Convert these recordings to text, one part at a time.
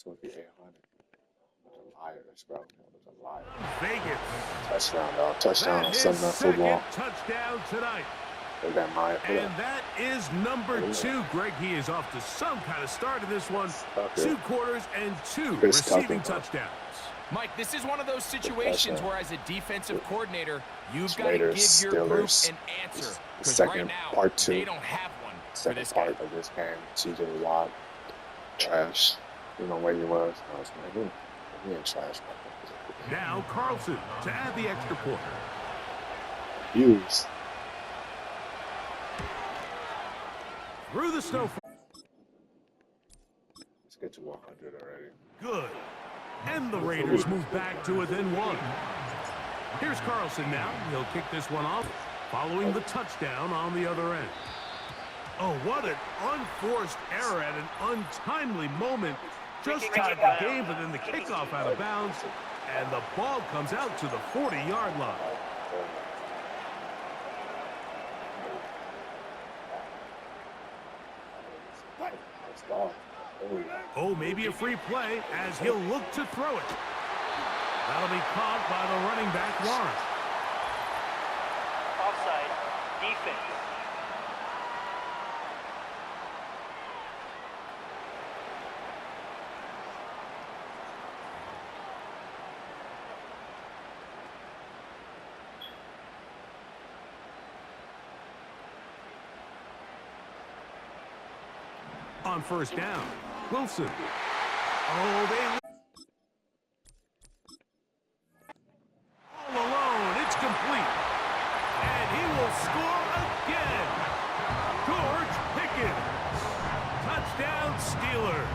2,800. Liars, bro. Those are liars. Vegas. Touchdown, dog. Touchdown on Sunday Night Second Football. touchdown tonight. Look at Maya. And that is number 2. Greg, he is off to some kind of start in this one. 2 quarters and 2 receiving touchdowns. Mike, this is one of those situations where, as a defensive coordinator, you've got to give your group an answer. Because right now, they don't have one for this part of this game. TJ Watt, trash. You know where he was. I was like, he ain't trash. Now Carlson to add the extra point. Hughes. Through the snow. Let's get to 100 already. Good. And the Raiders move back to within 1. Here's Carlson now. He'll kick this one off, following the touchdown on the other end. Oh, what an unforced error at an untimely moment. Just tied the game, but then the kickoff out of bounds, and the ball comes out to the 40-yard line. Oh, maybe a free play as he'll look to throw it. That'll be caught by the running back, Lawrence. Offside, defense. On first down, Wilson. Oh, they all alone. It's complete. And he will score again. George Pickens. Touchdown Steelers.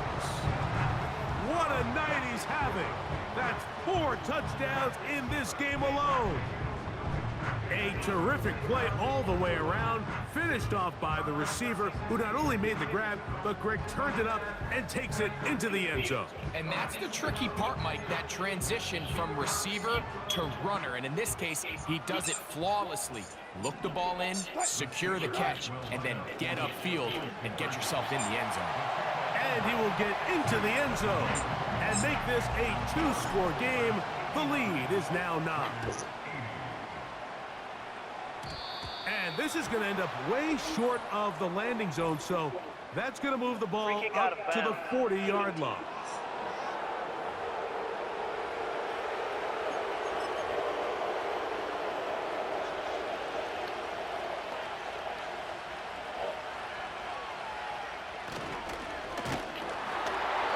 What a night he's having. That's 4 touchdowns in this game alone. A terrific play all the way around, finished off by the receiver, who not only made the grab, but Greg turned it up and takes it into the end zone. And that's the tricky part, Mike, that transition from receiver to runner. And in this case, he does it flawlessly. Look the ball in, secure the catch, and then get upfield and get yourself in the end zone. And he will get into the end zone and make this a 2-score game. The lead is now 9. And this is going to end up way short of the landing zone, so that's going to move the ball up to the 40-yard line.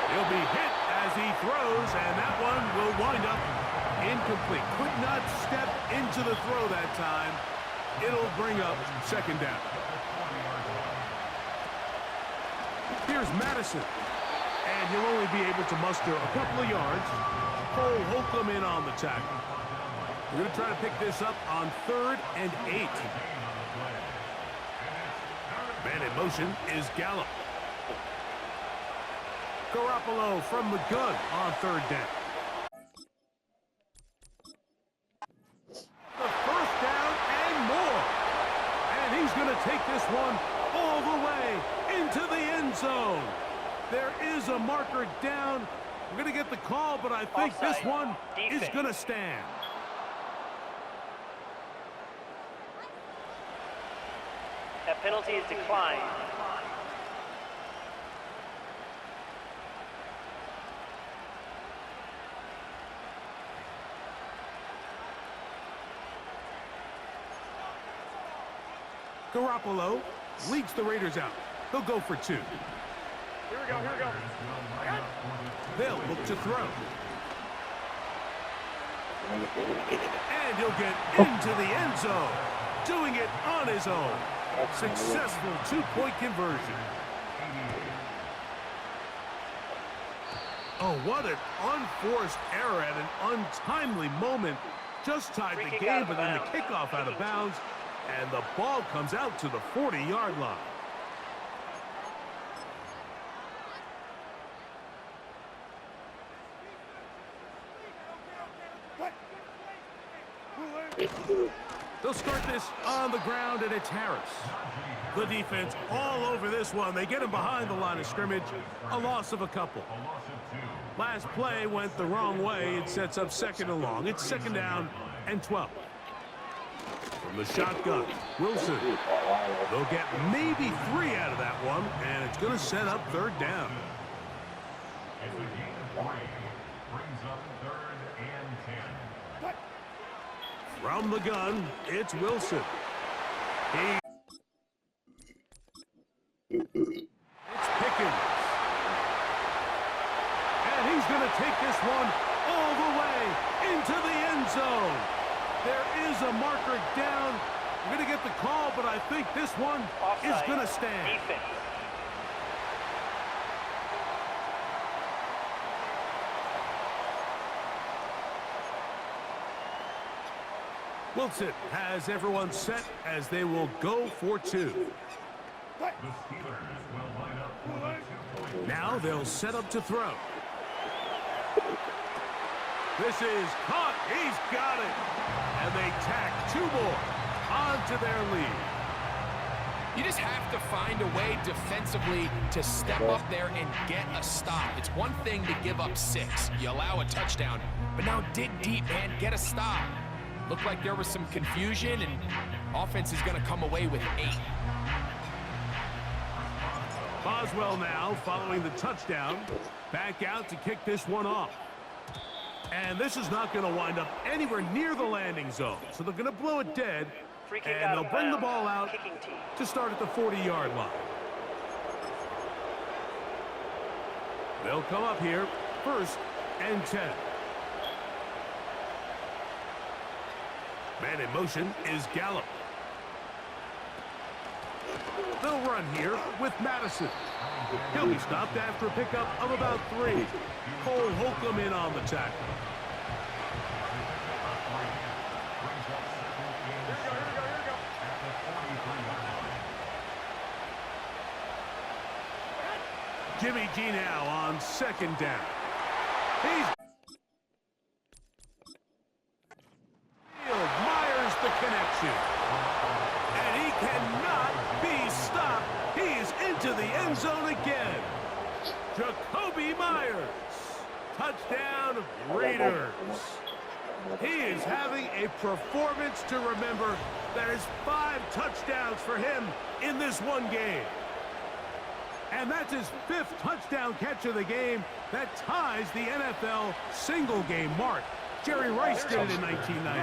He'll be hit as he throws, and that one will wind up incomplete. Could not step into the throw that time. It'll bring up second down. Here's Madison. And he'll only be able to muster a couple of yards. Cole Holcomb in on the tackle. We're going to try to pick this up on 3rd and 8. Man in motion is Gallup. Garoppolo from the gun on 3rd down. Going to take this one all the way into the end zone. There is a marker down. We're going to get the call, but I think this one is going to stand. That penalty is declined. Garoppolo leads the Raiders out. They'll go for 2. Here we go, here we go. They'll look to throw. And he'll get into the end zone, doing it on his own. Successful 2-point conversion. Oh, what an unforced error at an untimely moment. Just tied the game, but then the kickoff out of bounds. And the ball comes out to the 40-yard line. They'll start this on the ground, and it's Harris. The defense all over this one. They get him behind the line of scrimmage. A loss of a couple. Last play went the wrong way. It sets up 2nd and long. It's 2nd down and 12. From the shotgun, Wilson. They'll get maybe 3 out of that one, and it's going to set up 3rd down. From the gun, it's Wilson. It's Pickens. And he's going to take this one all the way into the end zone. There is a marker down. We're going to get the call, but I think this one is going to stand. Defense. Wilson has everyone set as they will go for 2. Now they'll set up to throw. This is caught. He's got it. And they tack 2 more onto their lead. You just have to find a way defensively to step up there and get a stop. It's one thing to give up 6. You allow a touchdown, but now dig deep and get a stop. Looked like there was some confusion, and offense is going to come away with 8. Boswell now following the touchdown. Back out to kick this one off. And this is not going to wind up anywhere near the landing zone. So they're going to blow it dead. And they'll bring the ball out to start at the 40-yard line. They'll come up here, 1st and 10. Man in motion is Gallup. They'll run here with Madison. He'll be stopped after a pickup of about 3. Cole Holcomb in on the tackle. Jimmy G now on 2nd down. He's Myers the connection. And he cannot be stopped. He is into the end zone again. Jacoby Myers. Touchdown, Raiders. He is having a performance to remember. That is 5 touchdowns for him in this one game. And that's his 5th touchdown catch of the game. That ties the NFL single-game mark. Jerry Rice did it in 1990.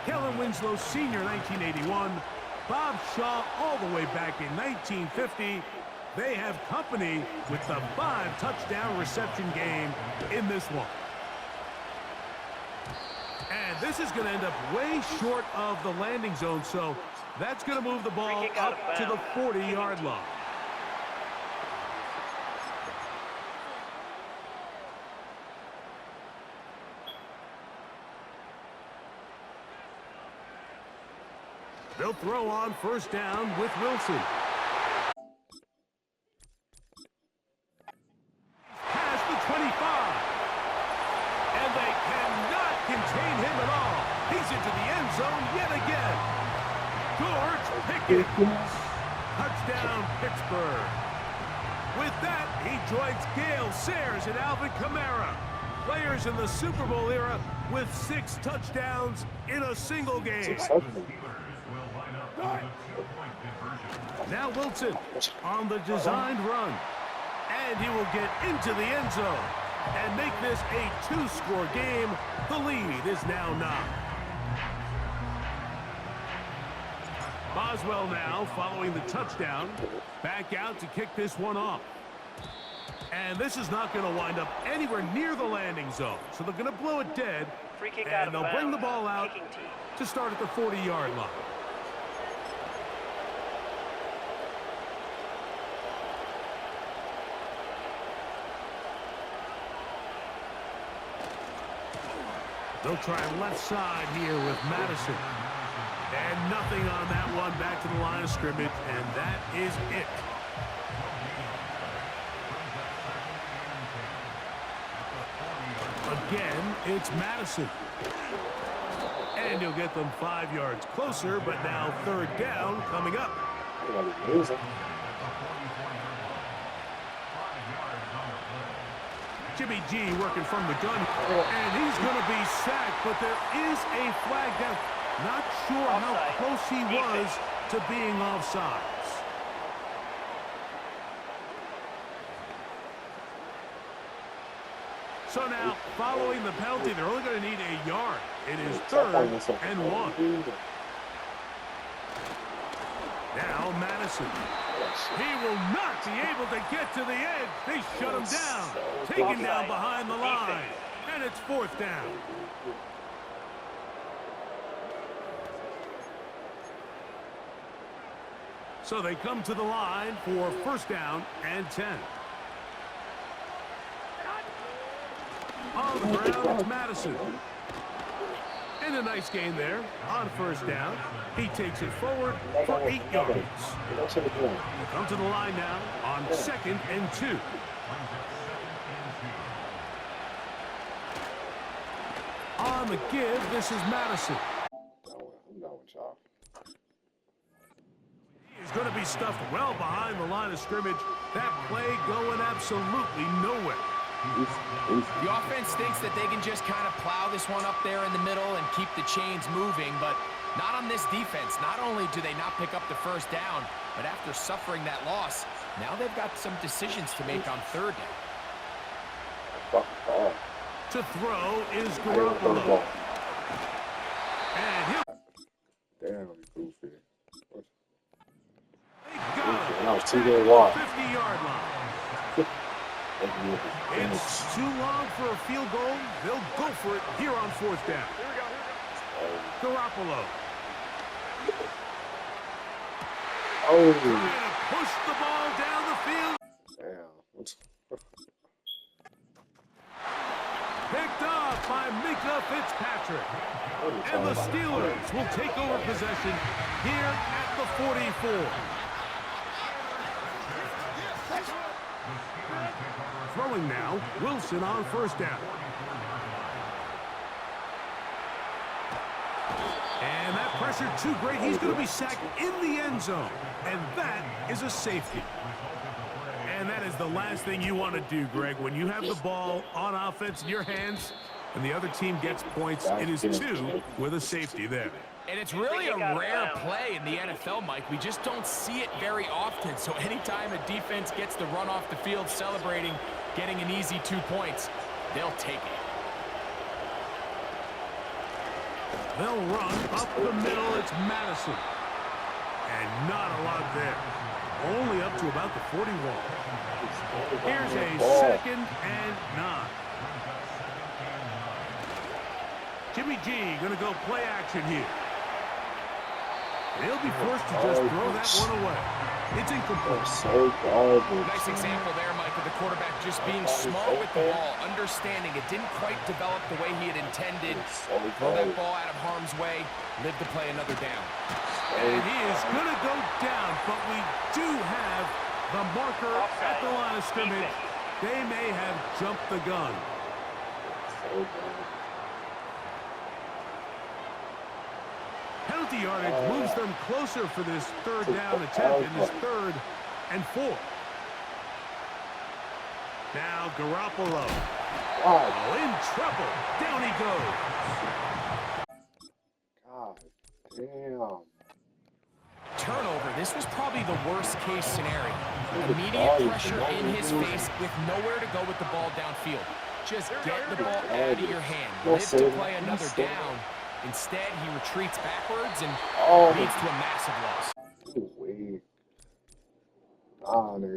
Kellen Winslow Sr. 1981. Bob Shaw all the way back in 1950. They have company with the 5-touchdown reception game in this one. And this is going to end up way short of the landing zone, so that's going to move the ball up to the 40-yard line. They'll throw on 1st down with Wilson. Past the 25. And they cannot contain him at all. He's into the end zone yet again. George Pickens. Touchdown, Pittsburgh. With that, he joins Gale Sayers and Alvin Kamara. Players in the Super Bowl era with 6 touchdowns in a single game. Now Wilson on the designed run. And he will get into the end zone and make this a 2-score game. The lead is now 9. Boswell now following the touchdown. Back out to kick this one off. And this is not going to wind up anywhere near the landing zone. So they're going to blow it dead. And they'll bring the ball out to start at the 40-yard line. They'll try left side here with Madison. And nothing on that one. Back to the line of scrimmage, and that is it. Again, it's Madison. And he'll get them 5 yards closer, but now 3rd down coming up. Jimmy G working from the gun, and he's going to be sacked, but there is a flag down. Not sure how close he was to being offsides. So now, following the penalty, they're only going to need a yard. It is 3rd and 1. Now Madison. He will not be able to get to the edge. They shut him down. Taken down behind the line. And it's 4th down. So they come to the line for 1st down and 10. On the ground, it's Madison. And a nice gain there on 1st down. He takes it forward for 8 yards. Come to the line now on 2nd and 2. On the give, this is Madison. He's going to be stuffed well behind the line of scrimmage. That play going absolutely nowhere. The offense thinks that they can just kind of plow this one up there in the middle and keep the chains moving, but not on this defense. Not only do they not pick up the 1st down, but after suffering that loss, now they've got some decisions to make on 3rd down. To throw is Garoppolo. And he'll... Damn, goofy. They got him. That was too good wide. 50-yard line. It's too long for a field goal. They'll go for it here on 4th down. Garoppolo. Oh. Trying to push the ball down the field. Damn. Picked off by Mika Fitzpatrick. And the Steelers will take over possession here at the 44. Throwing now, Wilson on 1st down. And that pressure too great. He's going to be sacked in the end zone. And that is a safety. And that is the last thing you want to do, Greg. When you have the ball on offense in your hands and the other team gets points, it is 2 with a safety there. And it's really a rare play in the NFL, Mike. We just don't see it very often. So anytime a defense gets to run off the field celebrating, getting an easy 2 points, they'll take it. They'll run up the middle. It's Madison. And not a lot there. Only up to about the 41. Here's a 2nd and 9. Jimmy G going to go play action here. They'll be forced to just throw that one away. It's incomplete. Nice example there, Mike, of the quarterback just being smart with the ball, understanding it didn't quite develop the way he had intended. Throw that ball out of harm's way, live to play another down. And he is going to go down, but we do have the marker at the line of scrimmage. They may have jumped the gun. Penalty yardage moves them closer for this 3rd down attempt in this 3rd and 4. Now Garoppolo. Oh, in trouble. Down he goes. God damn. Turnover. This was probably the worst case scenario. Immediate pressure in his face with nowhere to go with the ball downfield. Just get the ball out of your hand. Live to play another down. Instead, he retreats backwards and leads to a massive loss. He's weak.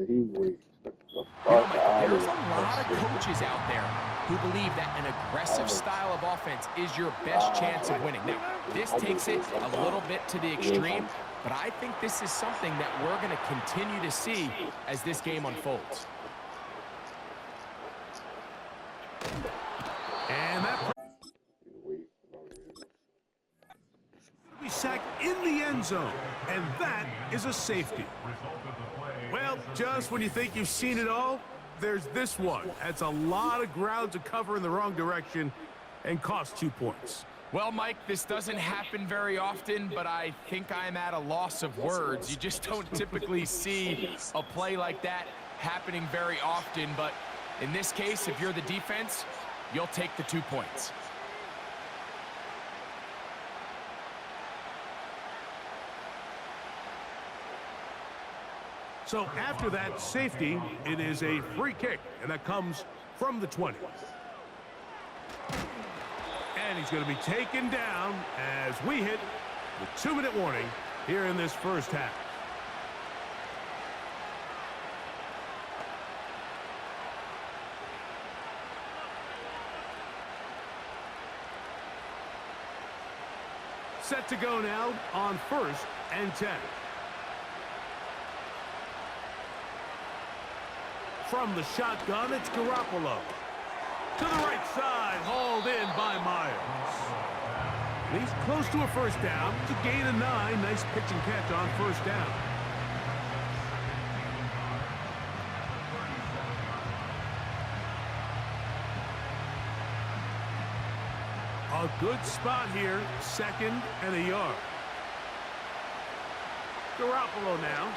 He's weak. There's a lot of coaches out there who believe that an aggressive style of offense is your best chance of winning. Now, this takes it a little bit to the extreme, but I think this is something that we're going to continue to see as this game unfolds. And that be sacked in the end zone, and that is a safety. Well, just when you think you've seen it all, there's this one. That's a lot of ground to cover in the wrong direction and costs 2 points. Well, Mike, this doesn't happen very often, but I think I'm at a loss of words. You just don't typically see a play like that happening very often, but in this case, if you're the defense, you'll take the 2 points. So after that safety, it is a free kick, and that comes from the 20. And he's going to be taken down as we hit the 2-minute warning here in this first half. Set to go now on 1st and 10. From the shotgun, it's Garoppolo. To the right side, hauled in by Myers. And he's close to a first down. To gain of 9, nice pitch and catch on first down. A good spot here, 2nd and a yard. Garoppolo now.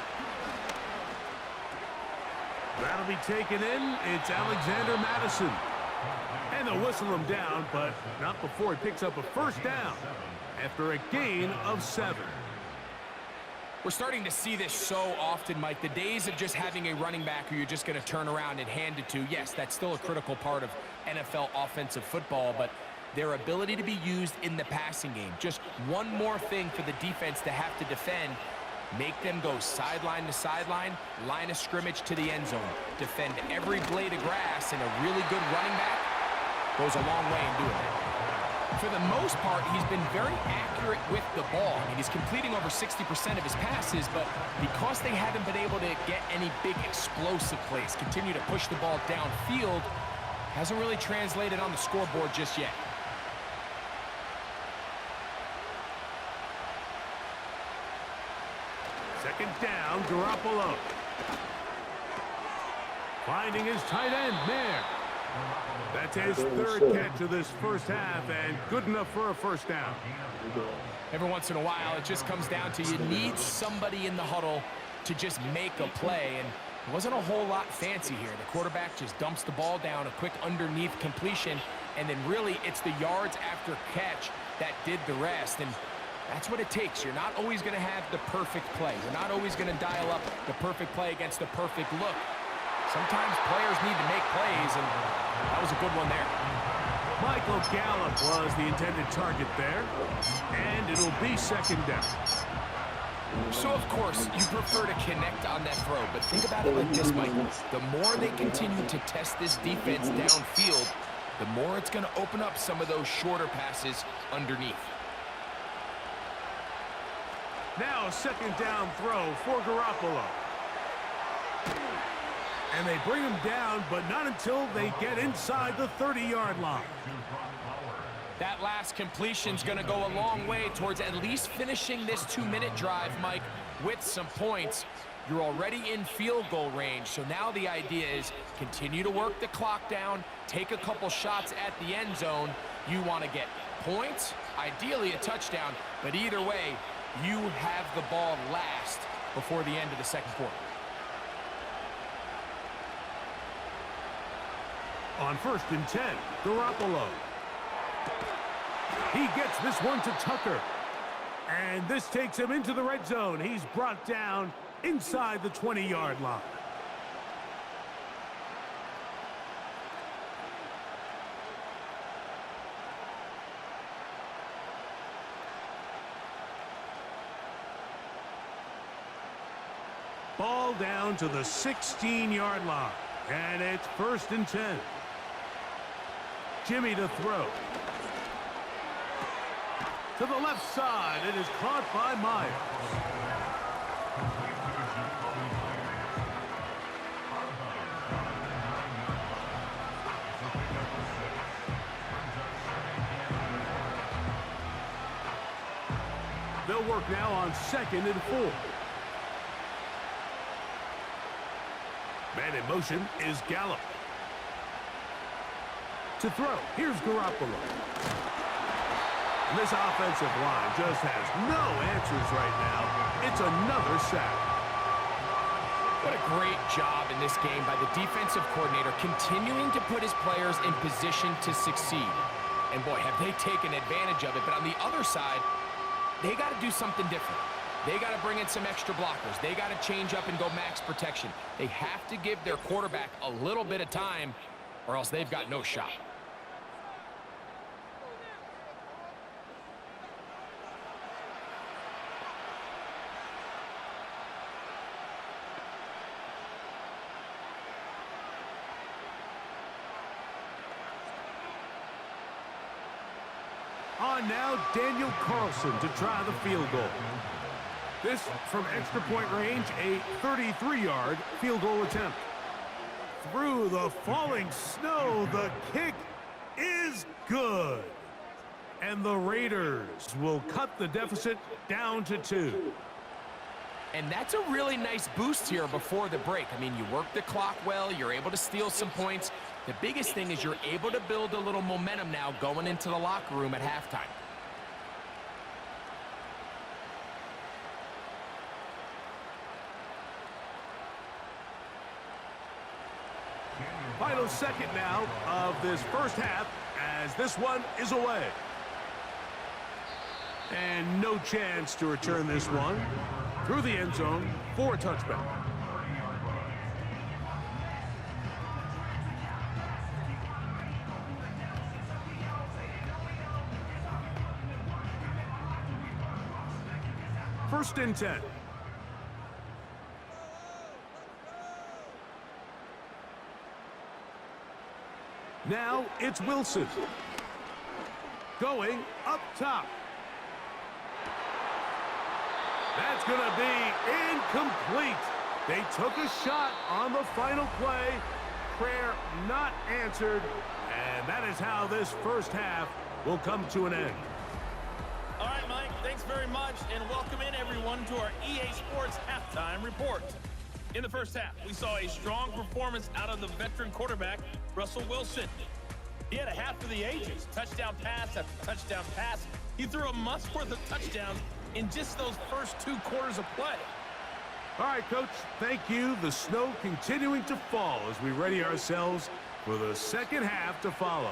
That'll be taken in. It's Alexander Madison. And they'll whistle him down, but not before he picks up a first down after a gain of 7. We're starting to see this so often, Mike. The days of just having a running back who you're just going to turn around and hand it to, yes, that's still a critical part of NFL offensive football, but their ability to be used in the passing game. Just one more thing for the defense to have to defend. Make them go sideline to sideline, line of scrimmage to the end zone. Defend every blade of grass, and a really good running back goes a long way in doing that. For the most part, he's been very accurate with the ball. I mean, he's completing over 60% of his passes, but because they haven't been able to get any big explosive plays, continue to push the ball downfield, hasn't really translated on the scoreboard just yet. Second down, Garoppolo. Finding his tight end, Mayer. That's his 3rd catch of this first half, and good enough for a first down. Every once in a while, it just comes down to you need somebody in the huddle to just make a play, and it wasn't a whole lot fancy here. The quarterback just dumps the ball down, a quick underneath completion, and then really it's the yards after catch that did the rest. And that's what it takes. You're not always going to have the perfect play. You're not always going to dial up the perfect play against the perfect look. Sometimes players need to make plays, and that was a good one there. Michael Gallup was the intended target there, and it'll be 2nd down. So, of course, you prefer to connect on that throw, but think about it like this, Michael. The more they continue to test this defense downfield, the more it's going to open up some of those shorter passes underneath. Now a 2nd down throw for Garoppolo. And they bring him down, but not until they get inside the 30-yard line. That last completion's going to go a long way towards at least finishing this 2-minute drive, Mike, with some points. You're already in field goal range, so now the idea is continue to work the clock down, take a couple shots at the end zone. You want to get points, ideally a touchdown, but either way, you have the ball last before the end of the 2nd quarter. On 1st and 10, Garoppolo. He gets this one to Tucker. And this takes him into the red zone. He's brought down inside the 20-yard line. Ball down to the 16-yard line. And it's 1st and 10. Jimmy to throw. To the left side. It is caught by Myers. They'll work now on 2nd and 4. Man in motion is Gallup. To throw, here's Garoppolo. And this offensive line just has no answers right now. It's another sack. What a great job in this game by the defensive coordinator, continuing to put his players in position to succeed. And boy, have they taken advantage of it. But on the other side, they got to do something different. They got to bring in some extra blockers. They got to change up and go max protection. They have to give their quarterback a little bit of time, or else they've got no shot. On now, Daniel Carlson to try the field goal. This from extra point range, a 33-yard field goal attempt. Through the falling snow, the kick is good. And the Raiders will cut the deficit down to 2. And that's a really nice boost here before the break. I mean, you work the clock well, you're able to steal some points. The biggest thing is you're able to build a little momentum now going into the locker room at halftime. Final second now of this first half as this one is away. And no chance to return this one through the end zone for a touchback. First and 10. Now it's Wilson. Going up top. That's going to be incomplete. They took a shot on the final play. Prayer not answered. And that is how this first half will come to an end. All right, Mike, thanks very much, and welcome in, everyone, to our EA Sports Halftime Report. In the first half, we saw a strong performance out of the veteran quarterback, Russell Wilson. He had a half for the ages, touchdown pass after touchdown pass. He threw a month's worth of touchdowns in just those first 2 quarters of play. All right, Coach, thank you. The snow continuing to fall as we ready ourselves for the second half to follow.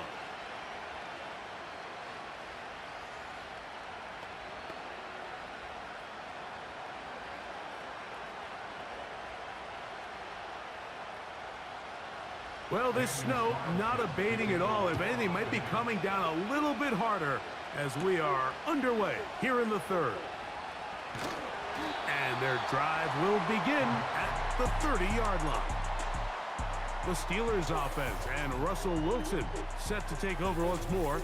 Well, this snow not abating at all. If anything, might be coming down a little bit harder as we are underway here in the third. And their drive will begin at the 30-yard line. The Steelers offense and Russell Wilson set to take over once more.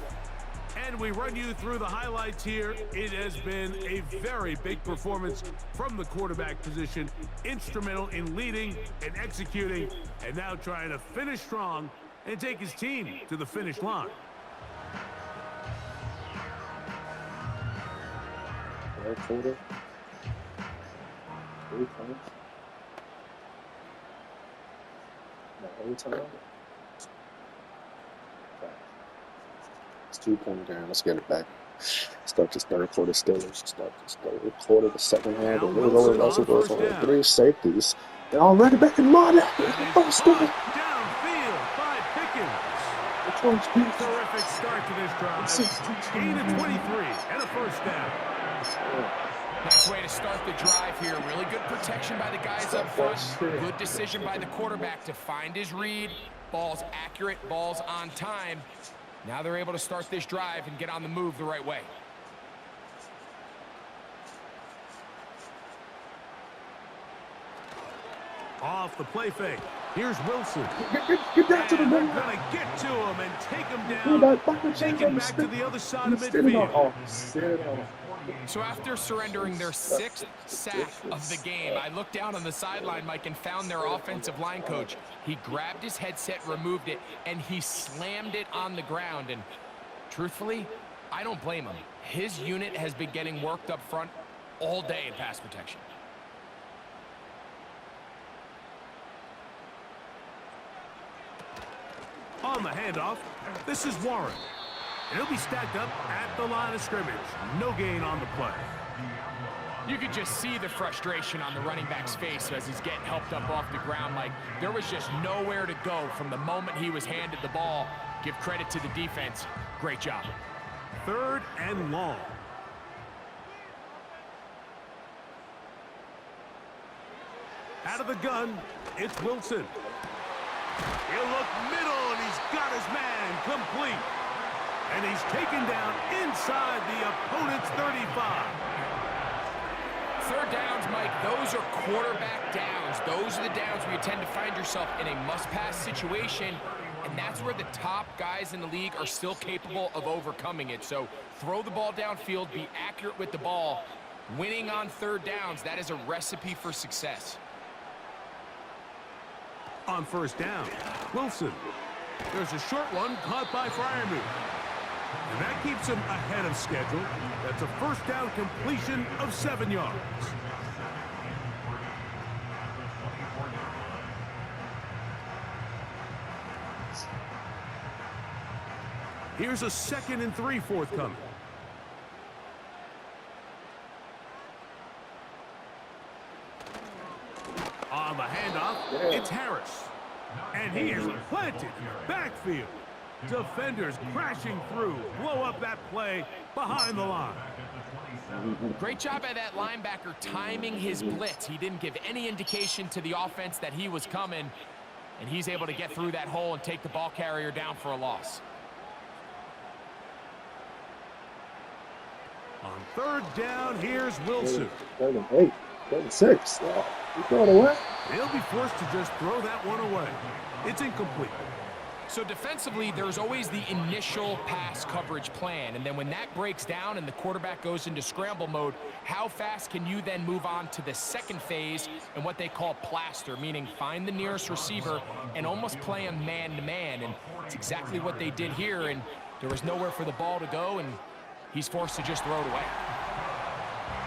And we run you through the highlights here. It has been a very big performance from the quarterback position. Instrumental in leading and executing, and now trying to finish strong and take his team to the finish line. Third quarter. 3 points. No, overtime. It's 2-point down. Let's get it back. Start this third quarter Steelers. Start this third quarter, the second half. And Wilson also goes on 3 safeties. They're already back in line. First down. Downfield by Pickens. Terrific start to this drive. Gain of 23 and a first down. Nice way to start the drive here. Really good protection by the guys up front. Good decision by the quarterback to find his read. Ball's accurate, ball's on time. Now they're able to start this drive and get on the move the right way. Off the play fake. Here's Wilson. Get down to the They're middle. going to get to him and take him down. Take him back to the other side of midfield. So after surrendering their 6th sack of the game, I looked down on the sideline, Mike, and found their offensive line coach. He grabbed his headset, removed it, and he slammed it on the ground. And truthfully, I don't blame him. His unit has been getting worked up front all day in pass protection. On the handoff, this is Warren. And he'll be stacked up at the line of scrimmage. No gain on the play. You could just see the frustration on the running back's face as he's getting helped up off the ground. Like, there was just nowhere to go from the moment he was handed the ball. Give credit to the defense. Great job. 3rd and long. Out of the gun, it's Wilson. He'll look middle, and he's got his man complete. And he's taken down inside the opponent's 35. 3rd downs, Mike, those are quarterback downs. Those are the downs where you tend to find yourself in a must-pass situation, and that's where the top guys in the league are still capable of overcoming it. So throw the ball downfield, be accurate with the ball. Winning on 3rd downs, that is a recipe for success. On 1st down, Wilson. There's a short one caught by Freiermuth. And that keeps him ahead of schedule. That's a 1st down completion of 7 yards. Here's a 2nd and 3 forthcoming. On the handoff, it's Harris. And he is planted in the backfield. Defenders crashing through, blow up that play behind the line. Great job by that linebacker timing his blitz. He didn't give any indication to the offense that he was coming, and he's able to get through that hole and take the ball carrier down for a loss. On 3rd down, here's Wilson. 3rd and 8, 3rd and 6. You throw it away. He'll be forced to just throw that one away. It's incomplete. So defensively, there's always the initial pass coverage plan, and then when that breaks down and the quarterback goes into scramble mode, how fast can you then move on to the 2nd phase and what they call plaster, meaning find the nearest receiver and almost play him man-to-man, and it's exactly what they did here, and there was nowhere for the ball to go, and he's forced to just throw it away.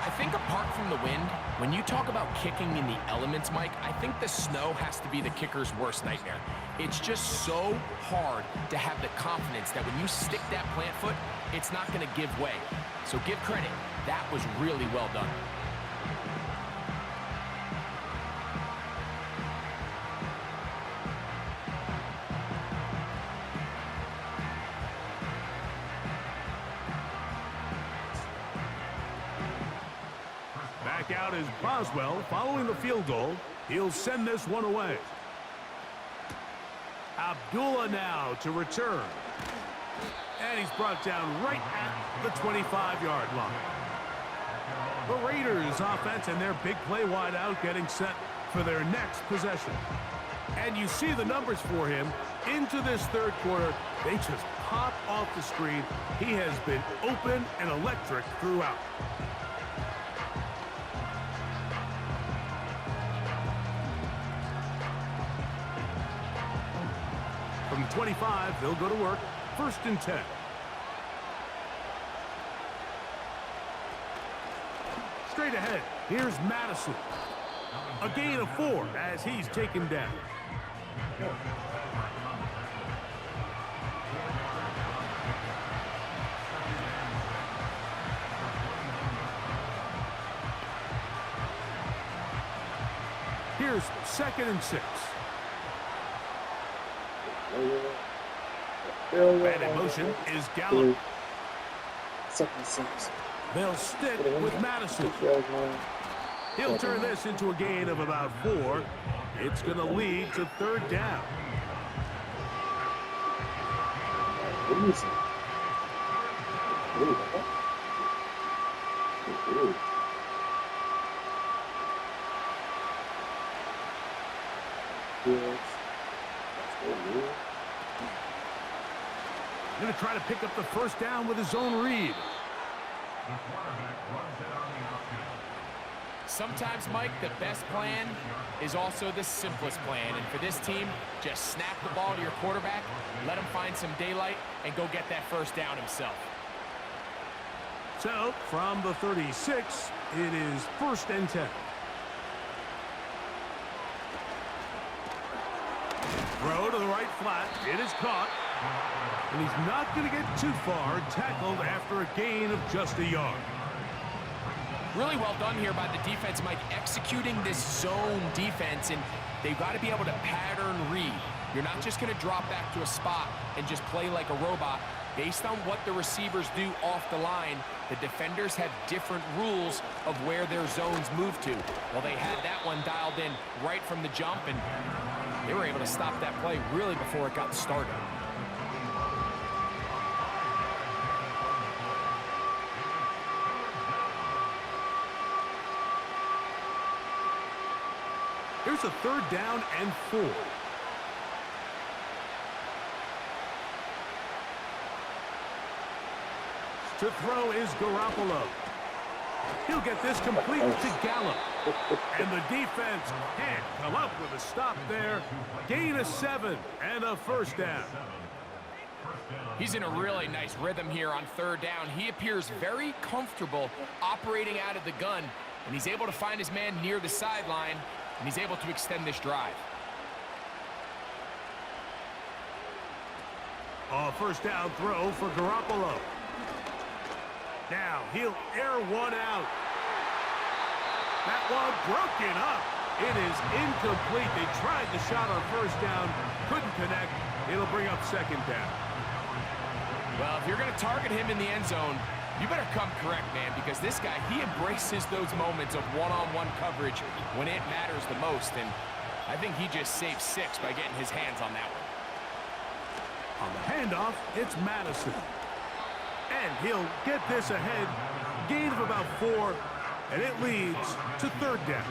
I think apart from the wind, when you talk about kicking in the elements, Mike, I think the snow has to be the kicker's worst nightmare. It's just so hard to have the confidence that when you stick that plant foot, it's not going to give way. So give credit. That was really well done. Back out is Boswell following the field goal. He'll send this one away. Abdullah now to return. And he's brought down right at the 25-yard line. The Raiders offense and their big play wide out getting set for their next possession. And you see the numbers for him into this 3rd quarter. They just pop off the screen. He has been open and electric throughout. From 25, they'll go to work. 1st and 10. Straight ahead, here's Madison. A gain of 4 as he's taken down. Here's 2nd and 6. And in motion is Gallup. 2nd and 6. They'll stick with Madison. He'll turn this into a gain of about 4. It's going to lead to 3rd down. Going to try to pick up the 1st down with his own read. Sometimes, Mike, the best plan is also the simplest plan. And for this team, just snap the ball to your quarterback, let him find some daylight, and go get that 1st down himself. So, from the 36, it is 1st and 10. Throw to the right flat. It is caught. And he's not going to get too far, tackled after a gain of just a yard. Really well done here by the defense, Mike, executing this zone defense, and they've got to be able to pattern read. You're not just going to drop back to a spot and just play like a robot. Based on what the receivers do off the line, the defenders have different rules of where their zones move to. Well, they had that one dialed in right from the jump, and they were able to stop that play really before it got started. Here's a 3rd down and 4. To throw is Garoppolo. He'll get this complete to Gallup. And the defense can't come up with a stop there. Gain of 7 and a 1st down. He's in a really nice rhythm here on 3rd down. He appears very comfortable operating out of the gun, and he's able to find his man near the sideline, and he's able to extend this drive. A 1st down throw for Garoppolo. Now he'll air one out. That one broken up. It is incomplete. They tried the shot on 1st down, couldn't connect. It'll bring up 2nd down. Well, if you're going to target him in the end zone, you better come correct, man, because this guy, he embraces those moments of one-on-one coverage when it matters the most, and I think he just saved 6 by getting his hands on that one. On the handoff, it's Madison. And he'll get this ahead. Gain of about 4, and it leads to 3rd down.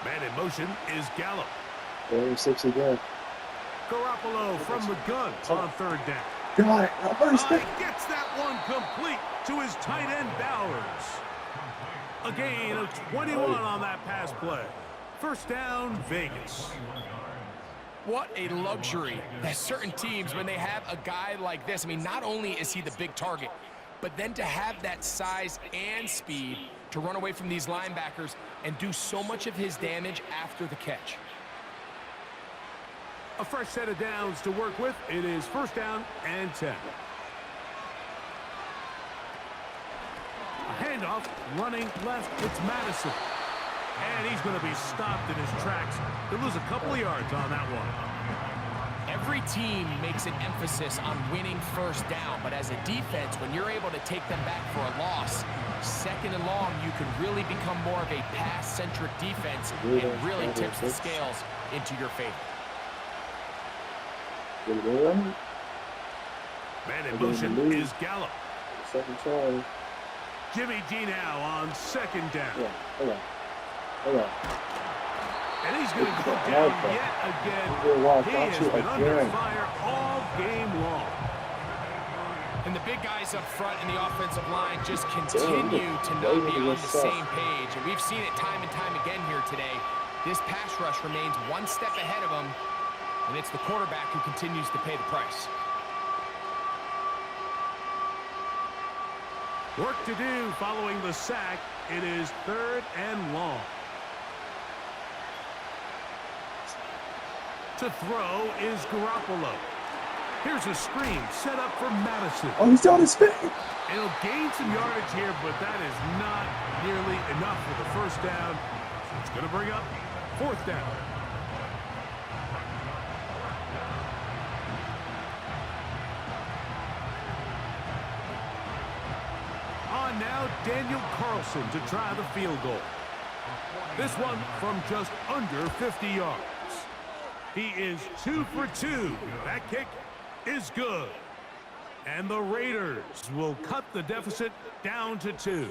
Man in motion is Gallup. 6 again. Garoppolo from the gun on 3rd down. God, Gets that one complete to his tight end Bowers. A gain of 21 on that pass play. 1st down, Vegas. What a luxury that certain teams, when they have a guy like this, I mean, not only is he the big target, but then to have that size and speed to run away from these linebackers and do so much of his damage after the catch. A fresh set of downs to work with. It is 1st down and 10. A handoff, running left, it's Madison. And he's going to be stopped in his tracks. He'll lose a couple of yards on that one. Every team makes an emphasis on winning 1st down, but as a defense, when you're able to take them back for a loss, 2nd and long, you can really become more of a pass-centric defense and really tips the scales into your favor. Man in motion is Gallup. 2nd try. Jimmy G now on 2nd down. Hold on. And he's going to go down yet again. He has been under fire all game long. And the big guys up front in the offensive line just continue to not be on the same page. And we've seen it time and time again here today. This pass rush remains one step ahead of them. And it's the quarterback who continues to pay the price. Work to do following the sack. It is 3rd and long. To throw is Garoppolo. Here's a screen set up for Madison. Oh, he's on his feet. He'll gain some yardage here, but that is not nearly enough for the 1st down. So it's going to bring up 4th down. On now, Daniel Carlson to try the field goal. This one from just under 50 yards. He is 2 for 2. That kick is good. And the Raiders will cut the deficit down to 2.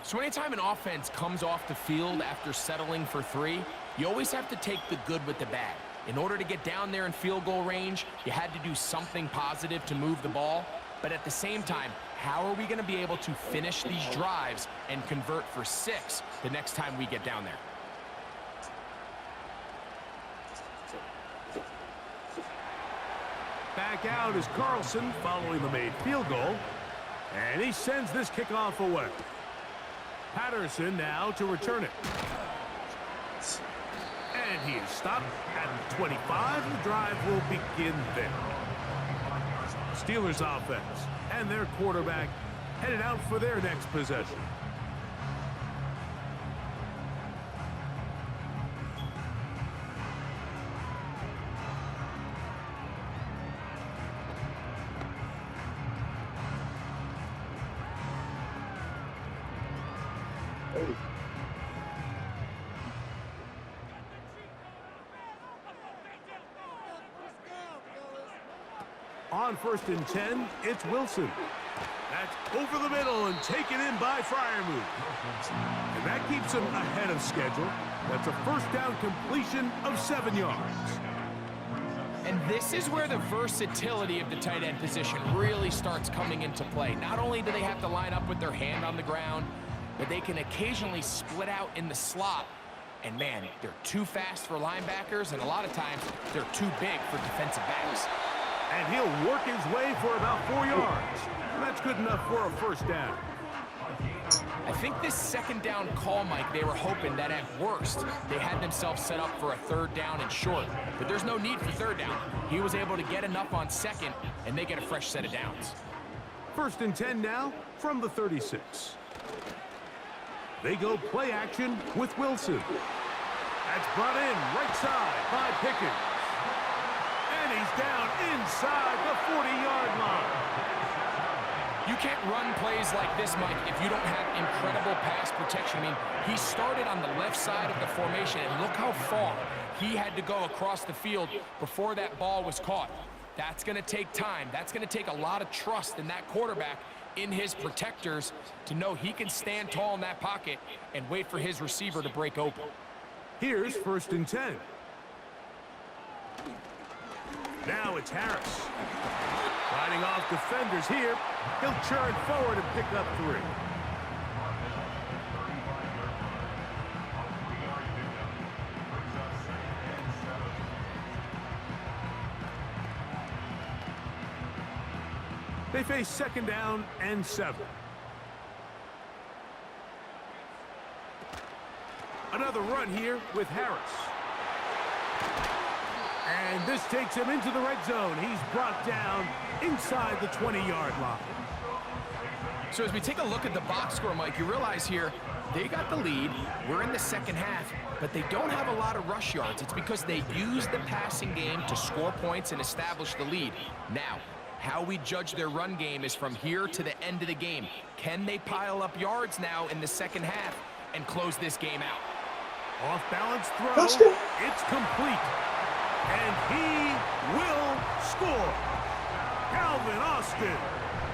So anytime an offense comes off the field after settling for 3, you always have to take the good with the bad. In order to get down there in field goal range, you had to do something positive to move the ball. But at the same time, how are we going to be able to finish these drives and convert for 6 the next time we get down there? Back out is Carlson following the made field goal. And he sends this kickoff away. Patterson now to return it. And he is stopped at the 25. The drive will begin there. Steelers offense and their quarterback headed out for their next possession. On 1st and 10, it's Wilson. That's over the middle and taken in by Freiermuth. And that keeps him ahead of schedule. That's a first down completion of 7 yards. And this is where the versatility of the tight end position really starts coming into play. Not only do they have to line up with their hand on the ground, but they can occasionally split out in the slot. And man, they're too fast for linebackers, and a lot of times they're too big for defensive backs. And he'll work his way for about 4 yards. And that's good enough for a first down. I think this second down call, Mike, they were hoping that at worst they had themselves set up for a 3rd down and short. But there's no need for 3rd down. He was able to get enough on 2nd, and they get a fresh set of downs. 1st and 10 now from the 36. They go play action with Wilson. That's brought in right side by Pickens. And he's down inside the 40-yard line. You can't run plays like this, Mike, if you don't have incredible pass protection. I mean, he started on the left side of the formation, and look how far he had to go across the field before that ball was caught. That's going to take time. That's going to take a lot of trust in that quarterback, in his protectors, to know he can stand tall in that pocket and wait for his receiver to break open. Here's 1st and 10. Now it's Harris. Fighting off defenders here. He'll churn forward and pick up 3. They face 2nd down and 7. Another run here with Harris. And this takes him into the red zone. He's brought down inside the 20-yard line. So as we take a look at the box score, Mike, you realize here they got the lead. We're in the second half, but they don't have a lot of rush yards. It's because they use the passing game to score points and establish the lead. Now, how we judge their run game is from here to the end of the game. Can they pile up yards now in the second half and close this game out? Off-balance throw. It's complete. And he will score. Calvin Austin.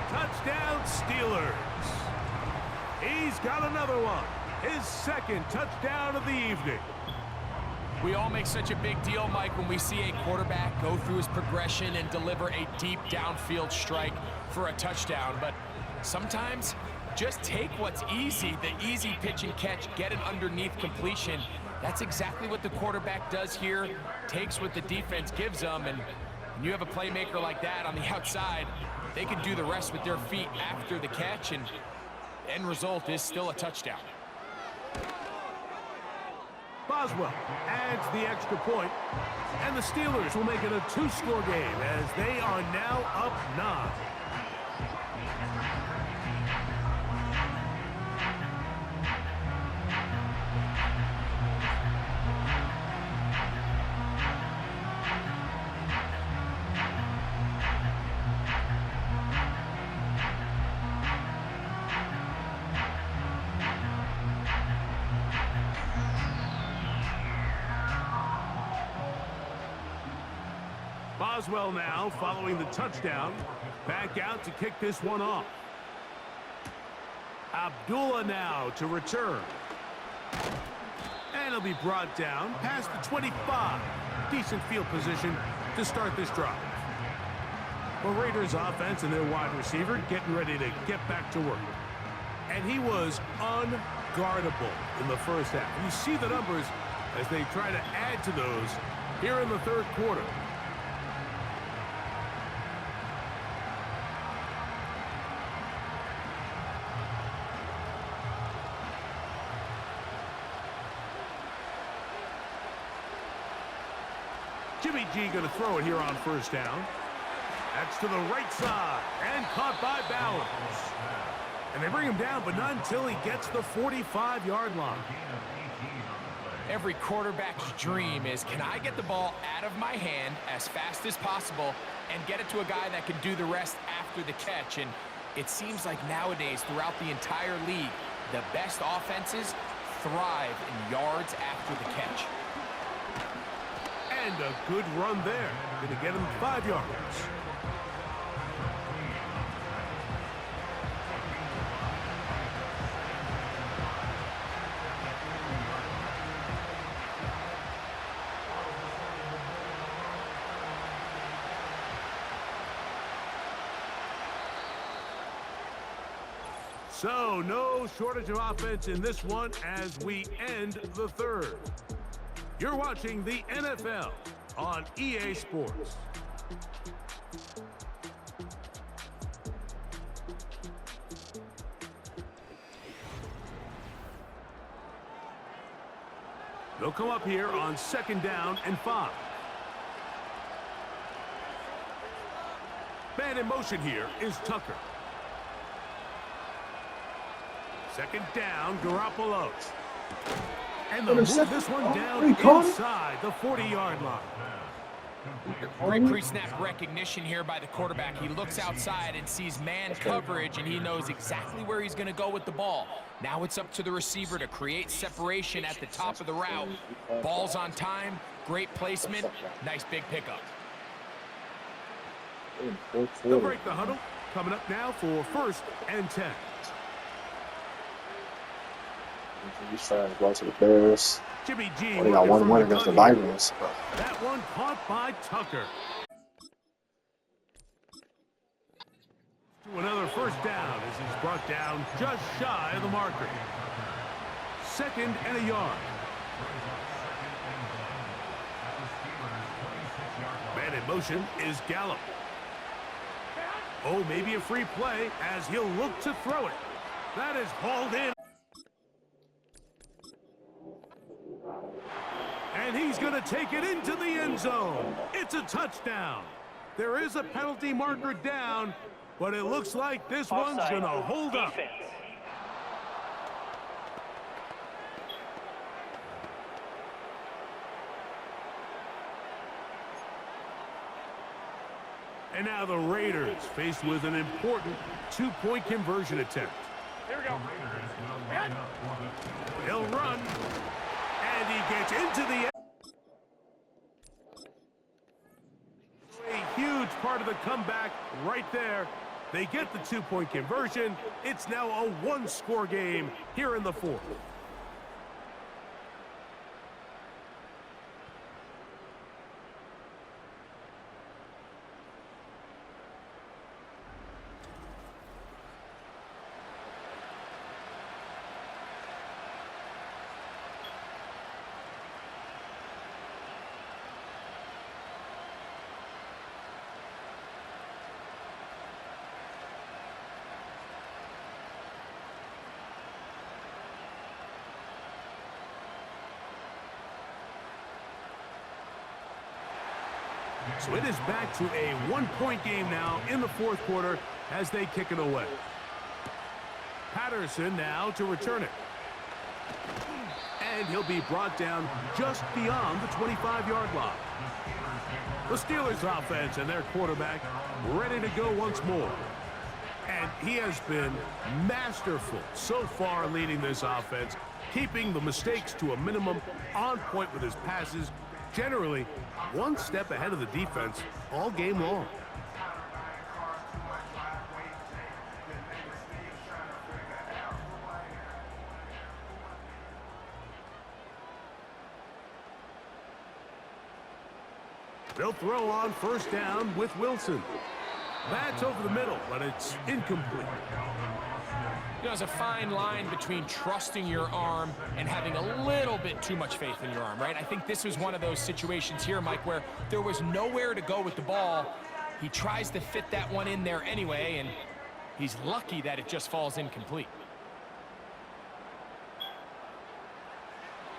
Touchdown Steelers. He's got another one. His 2nd touchdown of the evening. We all make such a big deal, Mike, when we see a quarterback go through his progression and deliver a deep downfield strike for a touchdown. But sometimes just take what's easy, the easy pitch and catch, get an underneath completion. That's exactly what the quarterback does here, takes what the defense gives them, and when you have a playmaker like that on the outside, they can do the rest with their feet after the catch, and the end result is still a touchdown. Boswell adds the extra point, and the Steelers will make it a 2-score game as they are now up 9. Boswell now following the touchdown. Back out to kick this one off. Abdullah now to return. And he'll be brought down past the 25. Decent field position to start this drive. The Raiders offense and their wide receiver getting ready to get back to work. And he was unguardable in the first half. You see the numbers as they try to add to those here in the third quarter. Jimmy G going to throw it here on first down. That's to the right side and caught by Bowers. And they bring him down, but not until he gets the 45-yard line. Every quarterback's dream is, can I get the ball out of my hand as fast as possible and get it to a guy that can do the rest after the catch? And it seems like nowadays, throughout the entire league, the best offenses thrive in yards after the catch. And a good run there. Going to get him 5 yards. So, no shortage of offense in this one as we end the third. You're watching the NFL on EA Sports. They'll come up here on 2nd down and 5. Man in motion here is Tucker. 2nd down, Garoppolo. And they'll move this one down inside the 40-yard line. Great pre-snap recognition here by the quarterback. He looks outside and sees man coverage, and he knows exactly where he's going to go with the ball. Now it's up to the receiver to create separation at the top of the route. Ball's on time, great placement, nice big pickup. They'll break the huddle. Coming up now for 1st and 10. He's trying to go to the Bears. Jimmy G. They got 1-1 against the Vikings. That one caught by Tucker. To another 1st down as he's brought down just shy of the marker. 2nd and a yard. Man in motion is Gallup. Oh, maybe a free play as he'll look to throw it. That is hauled in. And he's going to take it into the end zone. It's a touchdown. There is a penalty marker down, but it looks like this one's going to hold up. And now the Raiders faced with an important 2-point conversion attempt. Here we go. He'll run, and he gets into the end. A huge part of the comeback right there. They get the 2-point conversion. It's now a 1-score game here in the 4th. So it is back to a 1-point game now in the 4th quarter as they kick it away. Patterson now to return it. And he'll be brought down just beyond the 25-yard line. The Steelers offense and their quarterback ready to go once more. And he has been masterful so far leading this offense, keeping the mistakes to a minimum, on point with his passes, generally one step ahead of the defense all game long. They'll throw on 1st down with Wilson. That's over the middle, but it's incomplete. You know, there's a fine line between trusting your arm and having a little bit too much faith in your arm, right? I think this was one of those situations here, Mike, where there was nowhere to go with the ball. He tries to fit that one in there anyway, and he's lucky that it just falls incomplete.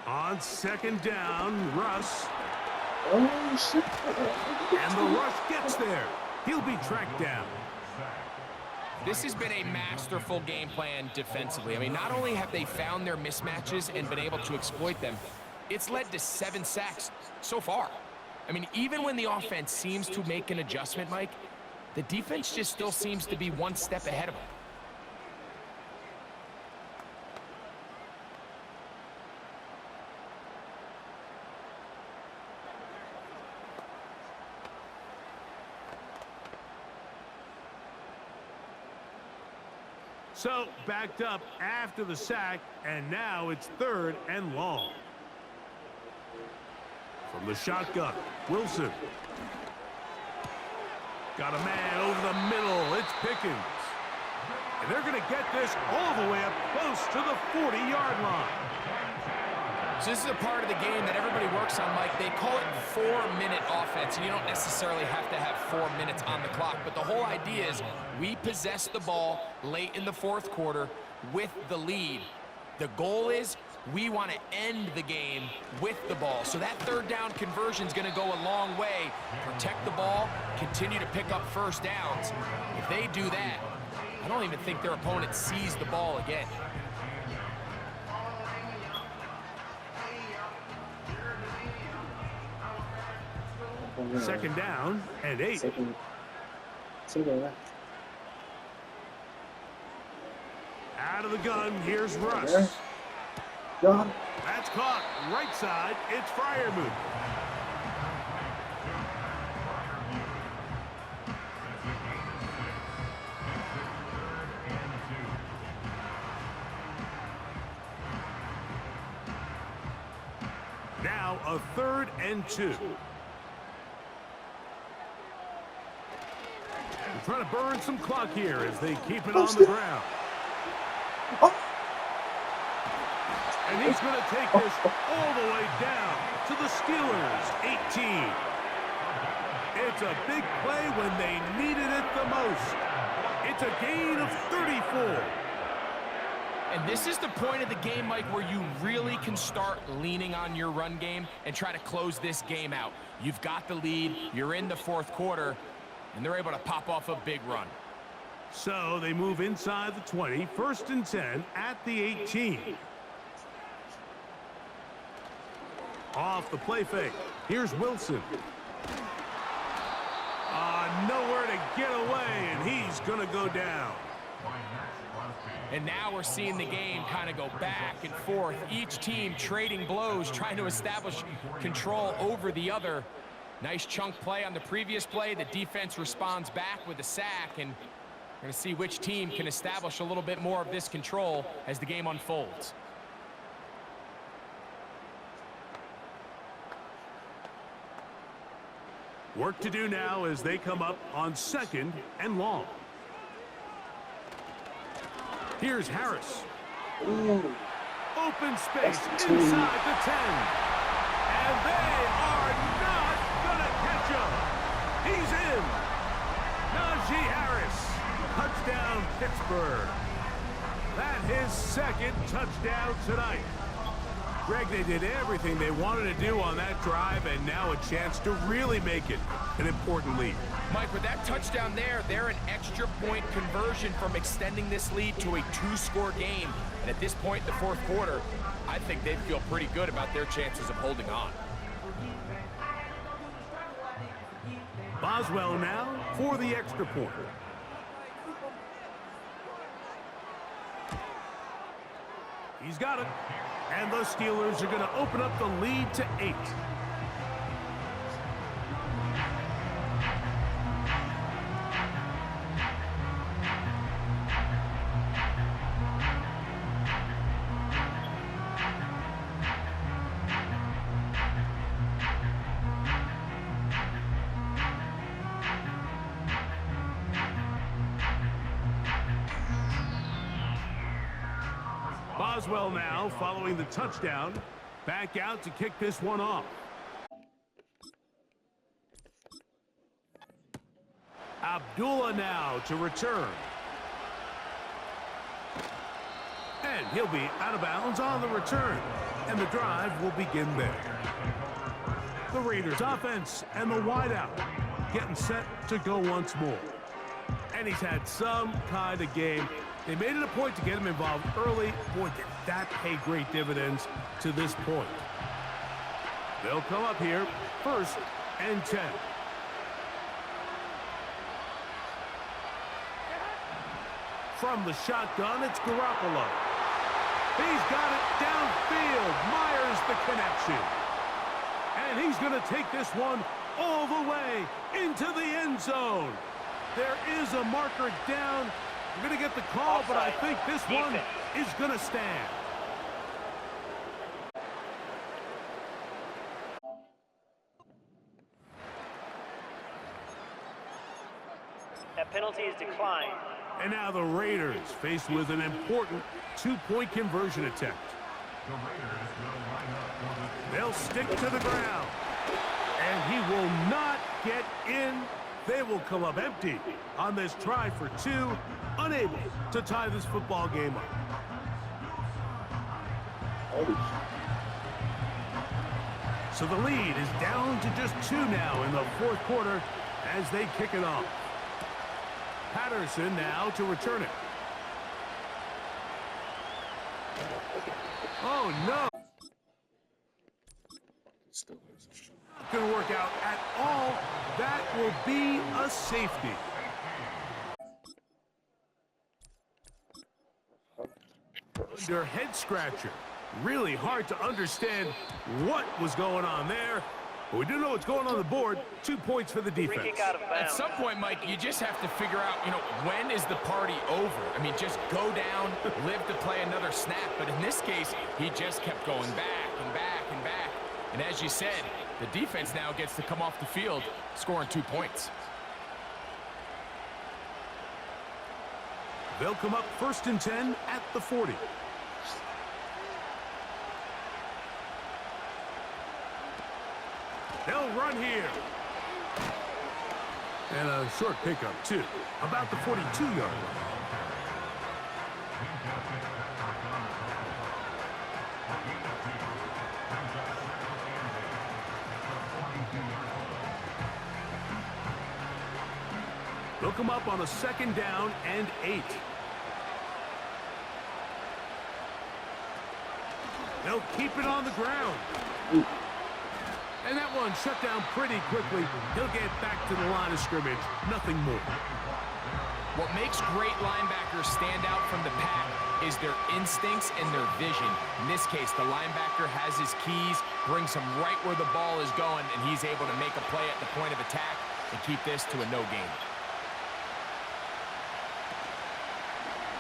On 2nd down, Russ. Oh, shit. And the rush gets there. He'll be tracked down. This has been a masterful game plan defensively. I mean, not only have they found their mismatches and been able to exploit them, it's led to 7 sacks so far. I mean, even when the offense seems to make an adjustment, Mike, the defense just still seems to be one step ahead of them. So, backed up after the sack, and now it's 3rd and long. From the shotgun, Wilson. Got a man over the middle. It's Pickens. And they're going to get this all the way up close to the 40-yard line. So this is a part of the game that everybody works on, Mike. They call it 4-minute offense, and you don't necessarily have to have 4 minutes on the clock. But the whole idea is we possess the ball late in the 4th quarter with the lead. The goal is we want to end the game with the ball. So that 3rd down conversion is going to go a long way. Protect the ball, continue to pick up first downs. If they do that, I don't even think their opponent sees the ball again. Second down and 8. Second. Out of the gun, here's Russ. There. John. That's caught. Right side, it's Freiermuth. Now a 3rd and 2. They're trying to burn some clock here as they keep it on the ground. Oh. And he's going to take this all the way down to the Steelers' 18. It's a big play when they needed it the most. It's a gain of 34. And this is the point of the game, Mike, where you really can start leaning on your run game and try to close this game out. You've got the lead, you're in the 4th quarter, and they're able to pop off a big run. So they move inside the 20, 1st and 10 at the 18. Off the play fake. Here's Wilson. Nowhere to get away, and he's going to go down. And now we're seeing the game kind of go back and forth. Each team trading blows, trying to establish control over the other. Nice chunk play on the previous play. The defense responds back with a sack, and we're going to see which team can establish a little bit more of this control as the game unfolds. Work to do now as they come up on 2nd and long. Here's Harris. Ooh. Open space That's inside two. the 10. And they are not going to catch him. He's in. Najee Harris. Touchdown, Pittsburgh. That's his 2nd touchdown tonight. Greg, they did everything they wanted to do on that drive, and now a chance to really make it an important lead. Mike, with that touchdown there, they're an extra point conversion from extending this lead to a 2-score game. And at this point in the 4th quarter, I think they'd feel pretty good about their chances of holding on. Boswell now for the extra point. He's got it. And the Steelers are going to open up the lead to 8. Boswell now following the touchdown. Back out to kick this one off. Abdullah now to return. And he'll be out of bounds on the return. And the drive will begin there. The Raiders offense and the wideout getting set to go once more. And he's had some kind of game. They made it a point to get him involved early. Boy, did that pay great dividends to this point. They'll come up here, 1st and 10. From the shotgun, it's Garoppolo. He's got it downfield. Myers the connection. And he's going to take this one all the way into the end zone. There is a marker down. We're going to get the call, but I think this one is going to stand. That penalty is declined. And now the Raiders faced with an important 2-point conversion attempt. They'll stick to the ground. And he will not get in. They will come up empty on this try for 2, unable to tie this football game up. So the lead is down to just 2 now in the 4th quarter as they kick it off. Patterson now to return it. Oh, no. Not going to work out at all. That will be a safety. Under head scratcher. Really hard to understand what was going on there. But we do know what's going on the board. 2 points for the defense. Free kick out of bounds. At some point, Mike, you just have to figure out, when is the party over? I mean, just go down, live to play another snap. But in this case, he just kept going back and back and back. And as you said, the defense now gets to come off the field, scoring 2 points. They'll come up 1st and 10 at the 40. They'll run here. And a short pickup, too. About the 42-yard line. They'll come up on a 2nd down and 8. They'll keep it on the ground. Ooh. And that one shut down pretty quickly. He'll get back to the line of scrimmage. Nothing more. What makes great linebackers stand out from the pack is their instincts and their vision. In this case, the linebacker has his keys, brings him right where the ball is going, and he's able to make a play at the point of attack and keep this to a no gain.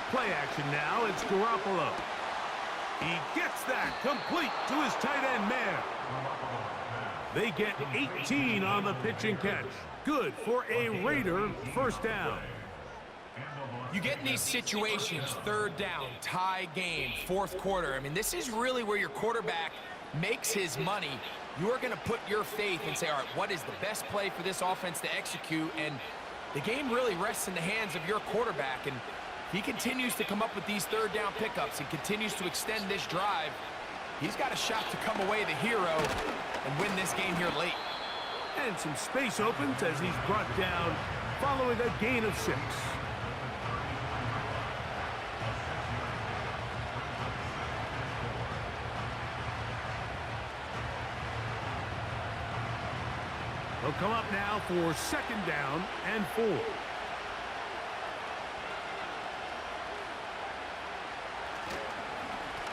Play action now. It's Garoppolo. He gets that complete to his tight end man. They get 18 on the pitch and catch. Good for a Raider 1st down. You get in these situations, 3rd down, tie game, 4th quarter. I mean, this is really where your quarterback makes his money. You are going to put your faith and say, all right, what is the best play for this offense to execute? And the game really rests in the hands of your quarterback. And he continues to come up with these 3rd down pickups and continues to extend this drive. He's got a shot to come away the hero and win this game here late. And some space opens as he's brought down following a gain of 6. They'll come up now for 2nd down and 4.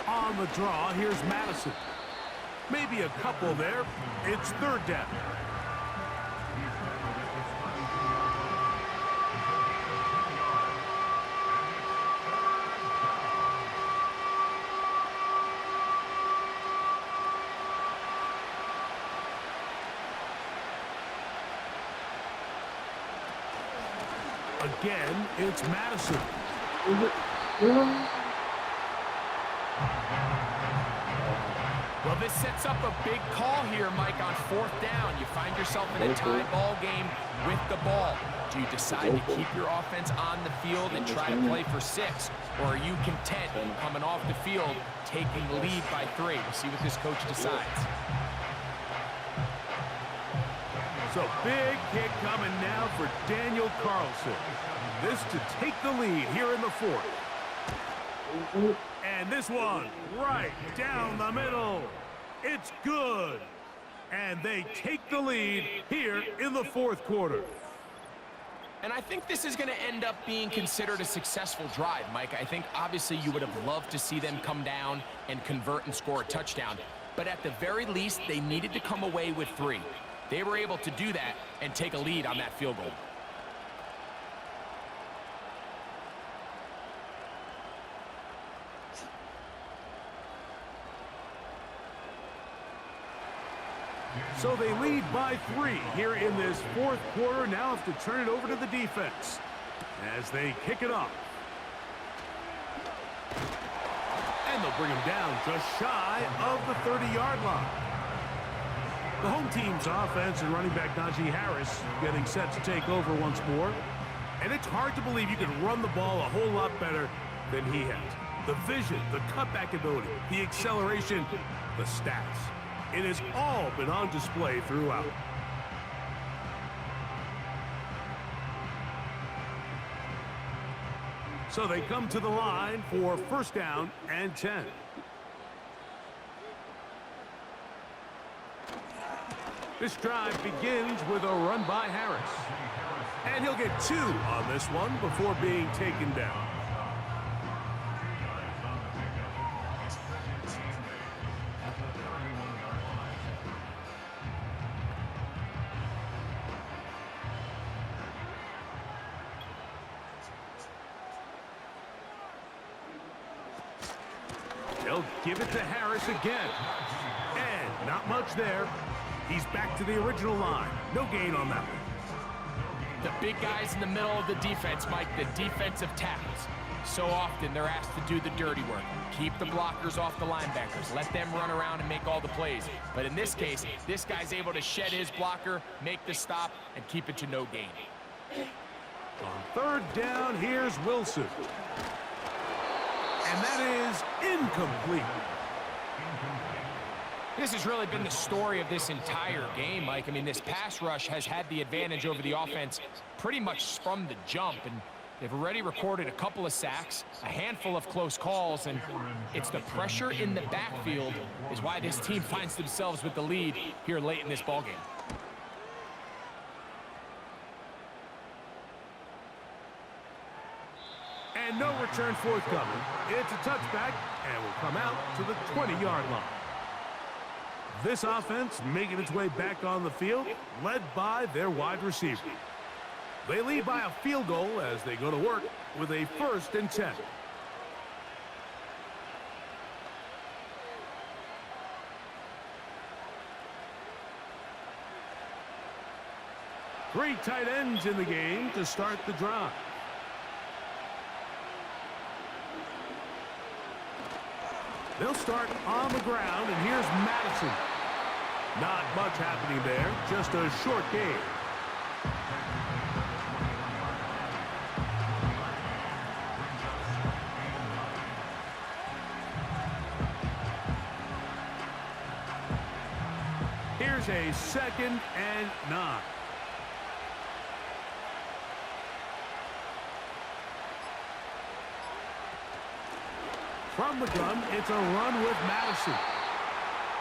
On the draw, here's Madison. Maybe a couple there. It's 3rd down. Again, it's Madison. Well, this sets up a big call here, Mike, on 4th down. You find yourself in a tie ball game with the ball. Do you decide to keep your offense on the field and try to play for 6? Or are you content coming off the field, taking the lead by 3? We'll see what this coach decides. So big kick coming now for Daniel Carlson. This to take the lead here in the fourth. And this one right down the middle. It's good. And they take the lead here in the fourth quarter. And I think this is going to end up being considered a successful drive, Mike. I think obviously you would have loved to see them come down and convert and score a touchdown. But at the very least, they needed to come away with 3. They were able to do that and take a lead on that field goal. So they lead by 3 here in this fourth quarter. Now have to turn it over to the defense as they kick it off. And they'll bring him down just shy of the 30-yard line. The home team's offense and running back Najee Harris getting set to take over once more. And it's hard to believe you can run the ball a whole lot better than he has. The vision, the cutback ability, the acceleration, the stats. It has all been on display throughout. So they come to the line for first down and 10. This drive begins with a run by Harris. And he'll get 2 on this one before being taken down. They'll give it to Harris again. And not much there. He's back to the original line. No gain on that one. The big guys in the middle of the defense, Mike, the defensive tackles. So often they're asked to do the dirty work. Keep the blockers off the linebackers. Let them run around and make all the plays. But in this case, this guy's able to shed his blocker, make the stop, and keep it to no gain. On third down, here's Wilson. And that is incomplete. This has really been the story of this entire game, Mike. I mean, this pass rush has had the advantage over the offense pretty much from the jump, and they've already recorded a couple of sacks, a handful of close calls, and it's the pressure in the backfield is why this team finds themselves with the lead here late in this ballgame. And no return forthcoming. It's a touchback and will come out to the 20-yard line. This offense making its way back on the field, led by their wide receiver. They lead by a field goal as they go to work with a 1st and 10. Three tight ends in the game to start the drive. They'll start on the ground, and here's Madison. Not much happening there, just a short gain. Here's a 2nd and 9. From the gun, it's a run with Madison.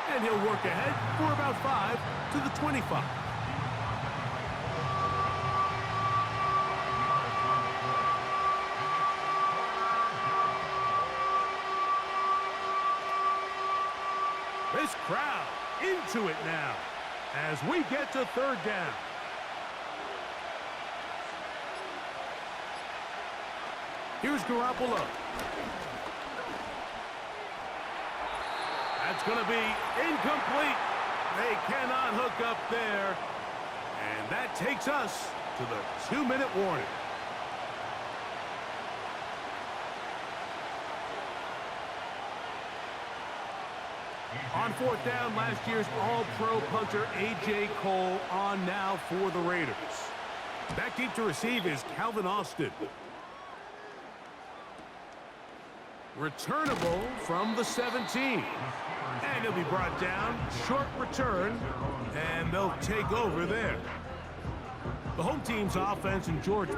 And he'll work ahead for about 5 to the 25. This crowd into it now as we get to 3rd down. Here's Garoppolo. That's going to be incomplete. They cannot hook up there. And that takes us to the 2-minute warning. On 4th down, last year's All-Pro punter A.J. Cole on now for the Raiders. Back deep to receive is Calvin Austin. Returnable from the 17. And he'll be brought down. Short return. And they'll take over there. The home team's offense and George